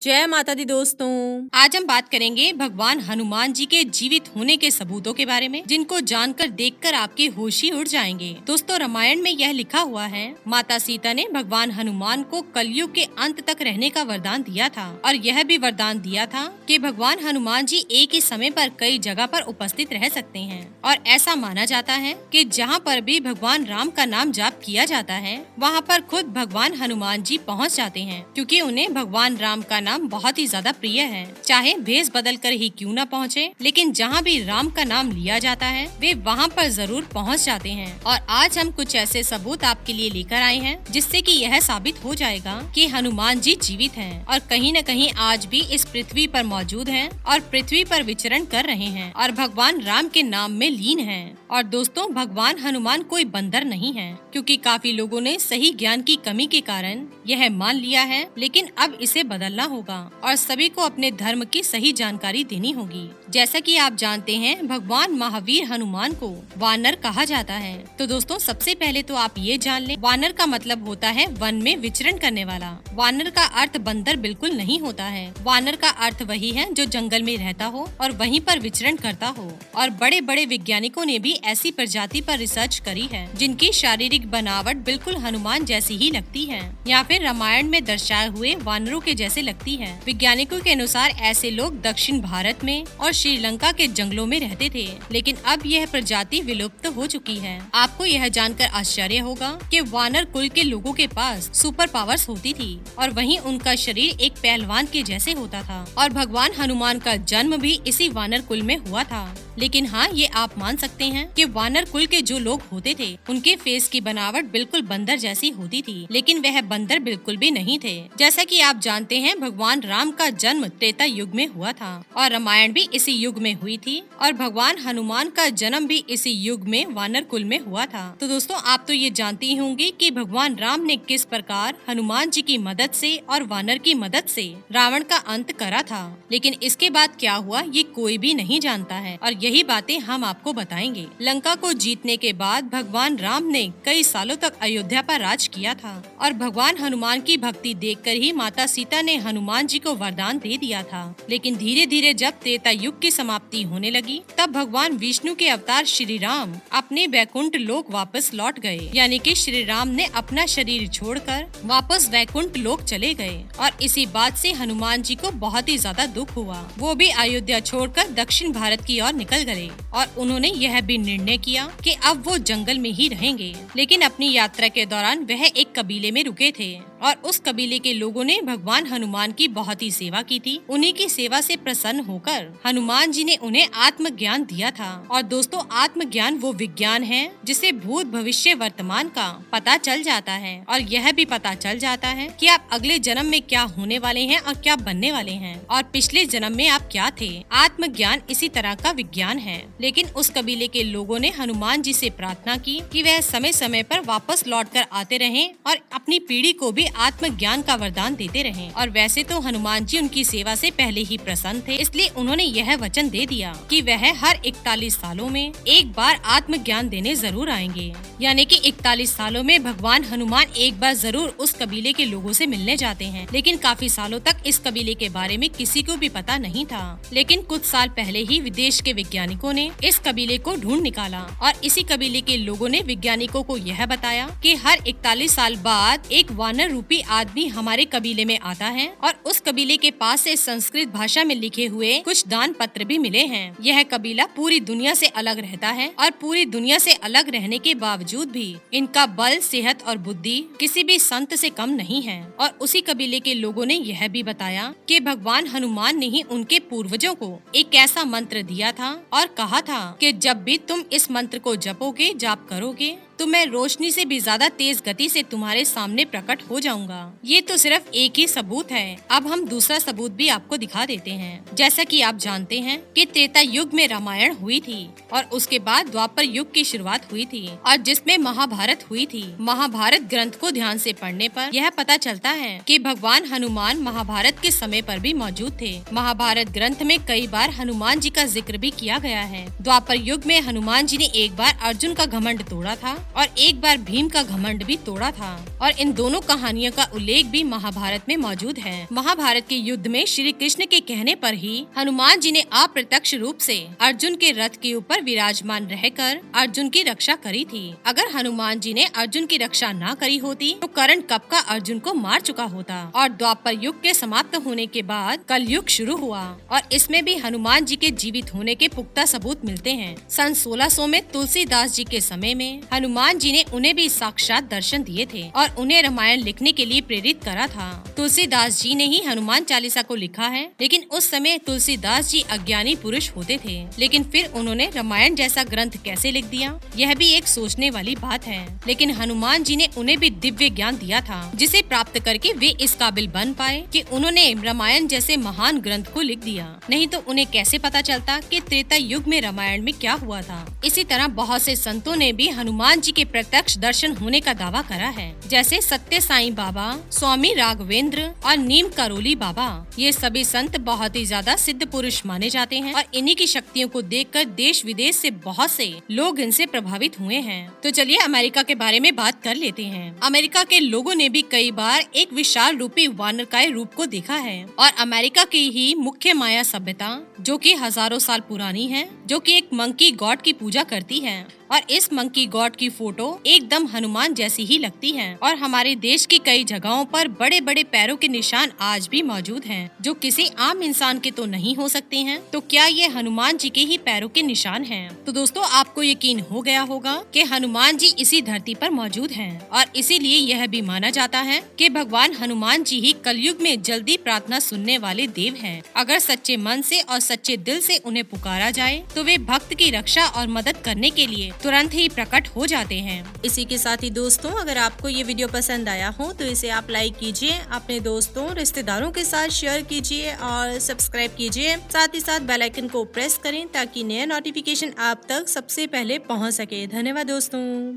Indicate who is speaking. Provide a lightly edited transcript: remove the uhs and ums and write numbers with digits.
Speaker 1: जय माता दी दोस्तों।
Speaker 2: आज हम बात करेंगे भगवान हनुमान जी के जीवित होने के सबूतों के बारे में, जिनको जानकर देखकर आपके होश ही उड़ जाएंगे। दोस्तों, रामायण में यह लिखा हुआ है, माता सीता ने भगवान हनुमान को कलयुग के अंत तक रहने का वरदान दिया था और यह भी वरदान दिया था कि भगवान हनुमान जी एक ही समय पर कई जगह पर उपस्थित रह सकते हैं। और ऐसा माना जाता है कि जहाँ पर भी भगवान राम का नाम जाप किया जाता है, वहाँ पर खुद भगवान हनुमान जी पहुँच जाते हैं, क्योंकि उन्हें भगवान राम का नाम बहुत ही ज्यादा प्रिय है। चाहे भेष बदल कर ही क्यों न पहुँचे, लेकिन जहाँ भी राम का नाम लिया जाता है वे वहाँ पर जरूर पहुँच जाते हैं। और आज हम कुछ ऐसे सबूत आपके लिए लेकर आए हैं, जिससे कि यह साबित हो जाएगा कि हनुमान जी जीवित हैं और कहीं न कहीं आज भी इस पृथ्वी पर मौजूद हैं और पृथ्वी पर विचरण कर रहे हैं और भगवान राम के नाम में लीन हैं। और दोस्तों, भगवान हनुमान कोई बंदर नहीं है, क्योंकि काफी लोगों ने सही ज्ञान की कमी के कारण यह मान लिया है, लेकिन अब इसे बदलना होगा और सभी को अपने धर्म की सही जानकारी देनी होगी। जैसा कि आप जानते हैं, भगवान महावीर हनुमान को वानर कहा जाता है। तो दोस्तों, सबसे पहले तो आप ये जान लें, वानर का मतलब होता है वन में विचरण करने वाला। वानर का अर्थ बंदर बिल्कुल नहीं होता है। वानर का अर्थ वही है जो जंगल में रहता हो और वहीं पर विचरण करता हो। और बड़े बड़े वैज्ञानिकों ने भी ऐसी प्रजाति पर रिसर्च करी है जिनकी शारीरिक बनावट बिल्कुल हनुमान जैसी ही लगती है, या फिर रामायण में दर्शाए हुए वानरों के जैसे लगती है। वैज्ञानिकों के अनुसार ऐसे लोग दक्षिण भारत में और श्रीलंका के जंगलों में रहते थे, लेकिन अब यह प्रजाति विलुप्त हो चुकी है। आपको यह जानकर आश्चर्य होगा कि वानर कुल के लोगों के पास सुपर पावर्स होती थी और वहीं उनका शरीर एक पहलवान के जैसे होता था। और भगवान हनुमान का जन्म भी इसी वानर कुल में हुआ था। लेकिन हाँ, ये आप मान सकते हैं कि वानर कुल के जो लोग होते थे उनके फेस की बनावट बिल्कुल बंदर जैसी होती थी, लेकिन वह बंदर बिल्कुल भी नहीं थे। जैसा कि आप जानते हैं, भगवान राम का जन्म त्रेता युग में हुआ था और रामायण भी इसी युग में हुई थी और भगवान हनुमान का जन्म भी इसी युग में वानर कुल में हुआ था। तो दोस्तों, आप तो ये जानते ही होंगे कि भगवान राम ने किस प्रकार हनुमान जी की मदद से और वानर की मदद से रावण का अंत करा था, लेकिन इसके बाद क्या हुआ ये कोई भी नहीं जानता है और यही बातें हम आपको बताएंगे। लंका को जीतने के बाद भगवान राम ने कई सालों तक अयोध्या पर राज किया था और भगवान हनुमान की भक्ति देखकर ही माता सीता ने हनुमान जी को वरदान दे दिया था। लेकिन धीरे धीरे जब त्रेता युग की समाप्ति होने लगी, तब भगवान विष्णु के अवतार श्री राम अपने वैकुंठ लोक वापस लौट गए, यानी कि श्री राम ने अपना शरीर छोड़कर वापस वैकुंठ लोक चले गए। और इसी बात से हनुमान जी को बहुत ही ज्यादा दुख हुआ। वो भी अयोध्या छोड़कर दक्षिण भारत की ओर निकल गए और उन्होंने यह भी निर्णय किया कि अब वो जंगल में ही रहेंगे। लेकिन अपनी यात्रा के दौरान वह एक कबीले में रुके थे और उस कबीले के लोगों ने भगवान हनुमान की बहुत ही सेवा की थी। उन्हीं की सेवा से प्रसन्न होकर हनुमान जी ने उन्हें आत्मज्ञान दिया था। और दोस्तों, आत्मज्ञान वो विज्ञान है जिसे भूत भविष्य वर्तमान का पता चल जाता है और यह भी पता चल जाता है कि आप अगले जन्म में क्या होने वाले हैं और क्या बनने वाले हैं और पिछले जन्म में आप क्या थे। आत्मज्ञान इसी तरह का विज्ञान है। लेकिन उस कबीले के लोगों ने हनुमान जी से प्रार्थना की कि वह समय समय पर वापस लौटकर आते रहें और अपनी पीढ़ी को भी आत्मज्ञान का वरदान देते रहें। और वैसे तो हनुमान जी उनकी सेवा से पहले ही प्रसन्न थे, इसलिए उन्होंने यह वचन दे दिया कि वह हर 41 सालों में एक बार आत्मज्ञान देने जरूर आएंगे। यानी कि 41 सालों में भगवान हनुमान एक बार जरूर उस कबीले के लोगों से मिलने जाते हैं। लेकिन काफी सालों तक इस कबीले के बारे में किसी को भी पता नहीं था। लेकिन कुछ साल पहले ही विदेश के वैज्ञानिकों ने इस कबीले को ढूंढ निकाला और इसी कबीले के लोगों ने वैज्ञानिकों को यह बताया कि हर 41 साल बाद एक वानर रूपी आदमी हमारे कबीले में आता है और उस कबीले के पास से संस्कृत भाषा में लिखे हुए कुछ दान पत्र भी मिले हैं। यह कबीला पूरी दुनिया से अलग रहता है और पूरी दुनिया से अलग रहने के बावजूद भी इनका बल, सेहत और बुद्धि किसी भी संत से कम नहीं है। और उसी कबीले के लोगों ने यह भी बताया कि भगवान हनुमान ने ही उनके पूर्वजों को एक ऐसा मंत्र दिया था और कहा था कि जब भी तुम इस मंत्र को जपोगे, जाप करोगे, तो मैं रोशनी से भी ज्यादा तेज गति से तुम्हारे सामने प्रकट हो जाऊंगा। ये तो सिर्फ एक ही सबूत है। अब हम दूसरा सबूत भी आपको दिखा देते हैं। जैसा कि आप जानते हैं कि त्रेता युग में रामायण हुई थी और उसके बाद द्वापर युग की शुरुआत हुई थी और जिसमें महाभारत हुई थी। महाभारत ग्रंथ को ध्यान से पढ़ने पर यह पता चलता है कि भगवान हनुमान महाभारत के समय पर भी मौजूद थे। महाभारत ग्रंथ में कई बार हनुमान जी का जिक्र भी किया गया है। द्वापर युग में हनुमान जी ने एक बार अर्जुन का घमंड तोड़ा था और एक बार भीम का घमंड भी तोड़ा था। और इन दोनों कहानियों का उल्लेख भी महाभारत में मौजूद है। महाभारत के युद्ध में श्री कृष्ण के कहने पर ही हनुमान जी ने अप्रत्यक्ष रूप से अर्जुन के रथ के ऊपर विराजमान रहकर अर्जुन की रक्षा करी थी। अगर हनुमान जी ने अर्जुन की रक्षा न करी होती तो कर्ण कब का अर्जुन को मार चुका होता और द्वापर युग के समाप्त होने के बाद कलयुग शुरू हुआ और इसमें भी हनुमान जी के जीवित होने के पुख्ता सबूत मिलते हैं। सन 1600 में तुलसीदास जी के समय में हनुमान जी ने उन्हें भी साक्षात दर्शन दिए थे और उन्हें रामायण लिखने के लिए प्रेरित करा था। तुलसीदास जी ने ही हनुमान चालीसा को लिखा है, लेकिन उस समय तुलसीदास जी अज्ञानी पुरुष होते थे, लेकिन फिर उन्होंने रामायण जैसा ग्रंथ कैसे लिख दिया, यह भी एक सोचने वाली बात है। लेकिन हनुमान जी ने उन्हें भी दिव्य ज्ञान दिया था, जिसे प्राप्त करके वे इस काबिल बन पाए कि उन्होंने रामायण जैसे महान ग्रंथ को लिख दिया। नहीं तो उन्हें कैसे पता चलता कि त्रेता युग में रामायण में क्या हुआ था। इसी तरह बहुत से संतों ने भी हनुमान जी के प्रत्यक्ष दर्शन होने का दावा करा है, जैसे सत्य साईं बाबा, स्वामी राघवेंद्र और नीम करोली बाबा। ये सभी संत बहुत ही ज्यादा सिद्ध पुरुष माने जाते हैं और इन्हीं की शक्तियों को देखकर देश विदेश से बहुत से लोग इनसे प्रभावित हुए हैं। तो चलिए अमेरिका के बारे में बात कर लेते हैं। अमेरिका के लोगों ने भी कई बार एक विशाल रूपी वानरकाय रूप को देखा है और अमेरिका की ही मुख्य माया सभ्यता, जो कि हजारों साल पुरानी है, जो कि एक मंकी गॉड की पूजा करती है और इस मंकी गॉड की फोटो एकदम हनुमान जैसी ही लगती है और हमारे देश की कई जगहों पर बड़े बड़े पैरों के निशान आज भी मौजूद हैं, जो किसी आम इंसान के तो नहीं हो सकते हैं। तो क्या ये हनुमान जी के ही पैरों के निशान हैं? तो दोस्तों आपको यकीन हो गया होगा कि हनुमान जी इसी धरती पर मौजूद हैं और इसीलिए यह भी माना जाता है कि भगवान हनुमान जी ही कलयुग में जल्दी प्रार्थना सुनने वाले देव हैं। अगर सच्चे मन से और सच्चे दिल से उन्हें पुकारा जाए तो वे भक्त की रक्षा और मदद करने के लिए तुरंत ही प्रकट हो जाते हैं।
Speaker 1: इसी के साथ ही दोस्तों, अगर आपको ये वीडियो पसंद आया हो तो इसे आप लाइक कीजिए, अपने दोस्तों रिश्तेदारों के साथ शेयर कीजिए और सब्सक्राइब कीजिए। साथ ही साथ बेल आइकन को प्रेस करें ताकि नया नोटिफिकेशन आप तक सबसे पहले पहुंच सके। धन्यवाद दोस्तों।